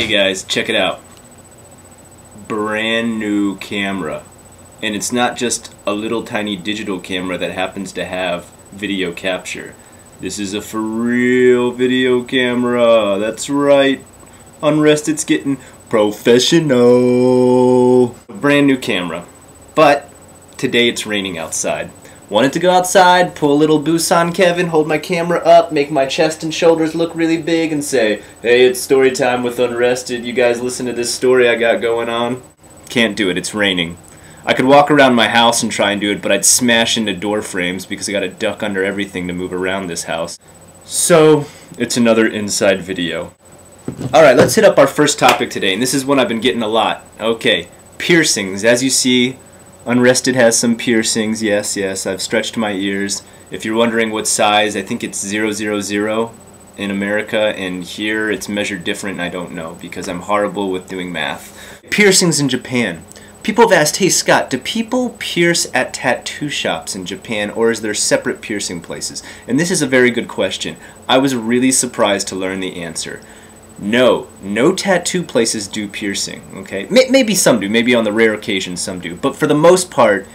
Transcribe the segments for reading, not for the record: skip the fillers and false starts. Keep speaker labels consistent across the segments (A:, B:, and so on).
A: Hey guys, check it out. Brand new camera. And it's not just a little tiny digital camera that happens to have video capture. This is a for real video camera. That's right. Unrested's getting professional. Brand new camera. But today it's raining outside. Wanted to go outside, pull a little Busan Kevin, hold my camera up, make my chest and shoulders look really big and say, hey, it's story time with Unrested. You guys listen to this story I got going on? Can't do it, it's raining. I could walk around my house and try and do it, but I'd smash into door frames because I gotta duck under everything to move around this house. So, it's another inside video. Alright, let's hit up our first topic today, and this is one I've been getting a lot. Okay, piercings. As you see, Unrested has some piercings. Yes, I've stretched my ears. If you're wondering what size, I think it's 000 in America, and here it's measured different, and I don't know because I'm horrible with doing math. Piercings in Japan. People have asked, hey Scott, do people pierce at tattoo shops in Japan, or is there separate piercing places? And this is a very good question. I was really surprised to learn the answer. No tattoo places do piercing, okay? Maybe some do, maybe on the rare occasion some do, but for the most part,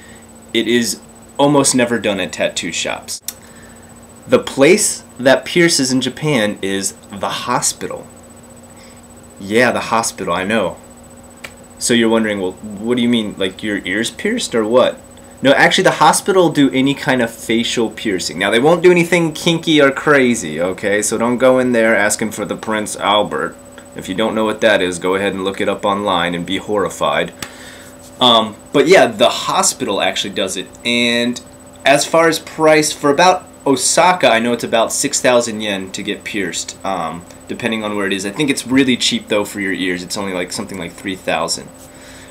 A: it is almost never done at tattoo shops. The place that pierces in Japan is the hospital. Yeah, the hospital, I know. So you're wondering, well, what do you mean, like your ears pierced or what? No, actually the hospital will do any kind of facial piercing. Now they won't do anything kinky or crazy, okay? So don't go in there asking for the Prince Albert. If you don't know what that is, go ahead and look it up online and be horrified. But yeah, the hospital actually does it. And as far as price, for about Osaka, I know it's about 6,000 yen to get pierced, depending on where it is. I think it's really cheap though for your ears. It's only like something like 3,000.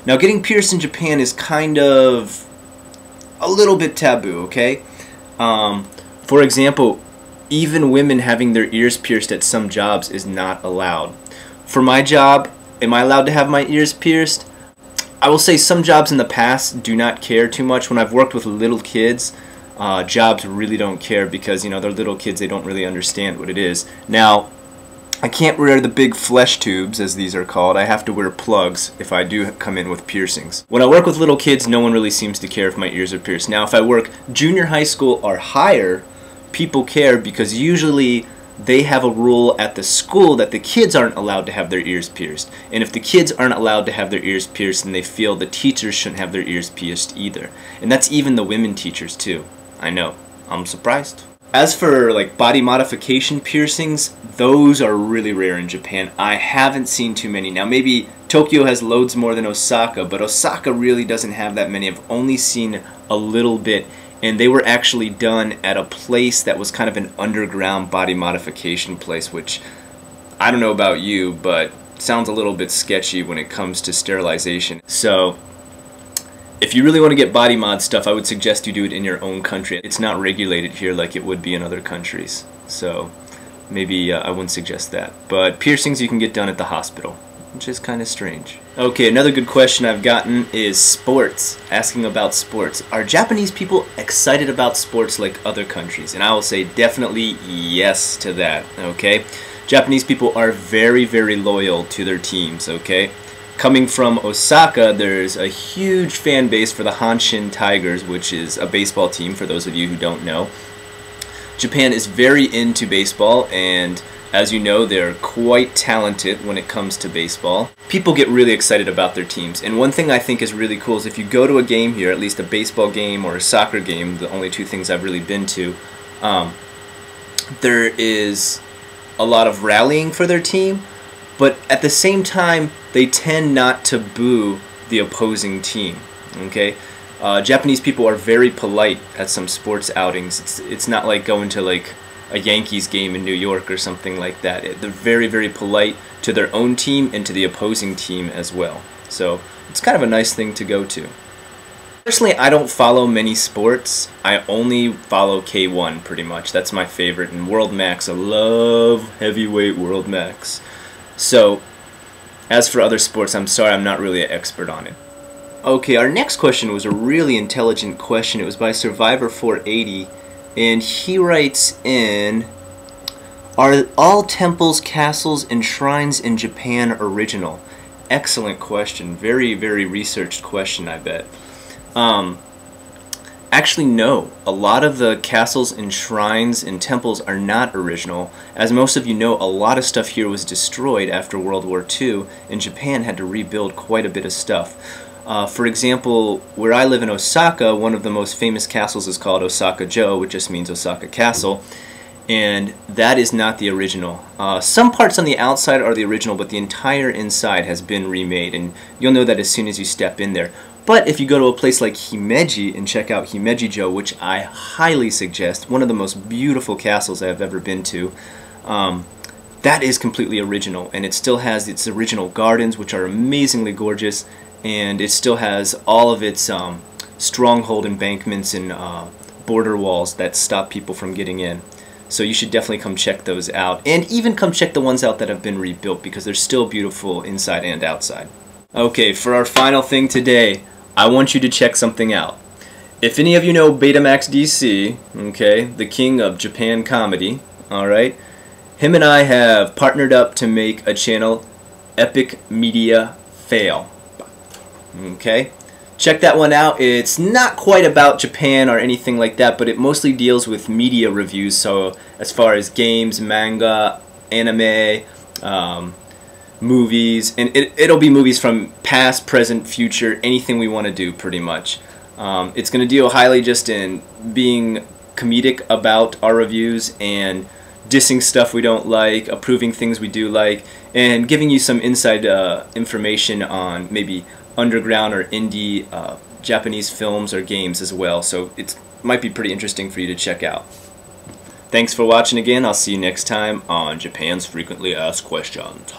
A: Now getting pierced in Japan is kind of a little bit taboo, okay? For example, even women having their ears pierced at some jobs is not allowed. For my job, am I allowed to have my ears pierced? I will say some jobs in the past do not care too much. When I've worked with little kids, jobs really don't care because, you know, they're little kids, they don't really understand what it is. Now, I can't wear the big flesh tubes, as these are called. I have to wear plugs if I do come in with piercings. When I work with little kids, no one really seems to care if my ears are pierced. Now, if I work junior high school or higher, people care because usually they have a rule at the school that the kids aren't allowed to have their ears pierced. And if the kids aren't allowed to have their ears pierced, then they feel the teachers shouldn't have their ears pierced either. And that's even the women teachers too. I know. I'm surprised. As for like body modification piercings, those are really rare in Japan. I haven't seen too many. Now maybe Tokyo has loads more than Osaka, but Osaka really doesn't have that many. I've only seen a little bit, and they were actually done at a place that was kind of an underground body modification place, which I don't know about you, but sounds a little bit sketchy when it comes to sterilization. So if you really want to get body mod stuff, I would suggest you do it in your own country. It's not regulated here like it would be in other countries. So maybe I wouldn't suggest that. But piercings you can get done at the hospital, which is kind of strange. Okay, another good question I've gotten is sports. Asking about sports. Are Japanese people excited about sports like other countries? And I will say definitely yes to that, okay? Japanese people are very, very loyal to their teams, okay? Coming from Osaka, there's a huge fan base for the Hanshin Tigers, which is a baseball team, for those of you who don't know. Japan is very into baseball, and as you know, they're quite talented when it comes to baseball. People get really excited about their teams, and one thing I think is really cool is if you go to a game here, at least a baseball game or a soccer game, the only two things I've really been to, there is a lot of rallying for their team, but at the same time, they tend not to boo the opposing team, okay? Japanese people are very polite at some sports outings. It's not like going to like a Yankees game in New York or something like that. They're very, very polite to their own team and to the opposing team as well. So it's kind of a nice thing to go to. Personally, I don't follow many sports. I only follow K1 pretty much. That's my favorite. And World Max, I love heavyweight World Max. So as for other sports, I'm sorry, I'm not really an expert on it. Okay, our next question was a really intelligent question. It was by Survivor480, and he writes in, Are all temples, castles, and shrines in Japan original? Excellent question. Very, very researched question, I bet. Actually, no. A lot of the castles and shrines and temples are not original. As most of you know, a lot of stuff here was destroyed after World War II, and Japan had to rebuild quite a bit of stuff. For example, where I live in Osaka, one of the most famous castles is called Osaka-jo, which just means Osaka Castle, and that is not the original. Some parts on the outside are the original, but the entire inside has been remade, and you'll know that as soon as you step in there. But if you go to a place like Himeji and check out Himeji-jo, which I highly suggest, one of the most beautiful castles I've ever been to, that is completely original, and it still has its original gardens, which are amazingly gorgeous, and it still has all of its stronghold embankments and border walls that stop people from getting in. So you should definitely come check those out, and even come check the ones out that have been rebuilt, because they're still beautiful inside and outside. Okay, for our final thing today, I want you to check something out. If any of you know Betamax DC, okay, the king of Japan comedy, alright, him and I have partnered up to make a channel, Epic Media Fail. Okay, check that one out. It's not quite about Japan or anything like that, but it mostly deals with media reviews, so as far as games, manga, anime, movies, and it'll be movies from past, present, future, anything we want to do pretty much. It's going to deal highly just in being comedic about our reviews and dissing stuff we don't like, approving things we do like, and giving you some inside information on maybe underground or indie Japanese films or games as well, so it might be pretty interesting for you to check out. Thanks for watching again. I'll see you next time on Japan's Frequently Asked Questions.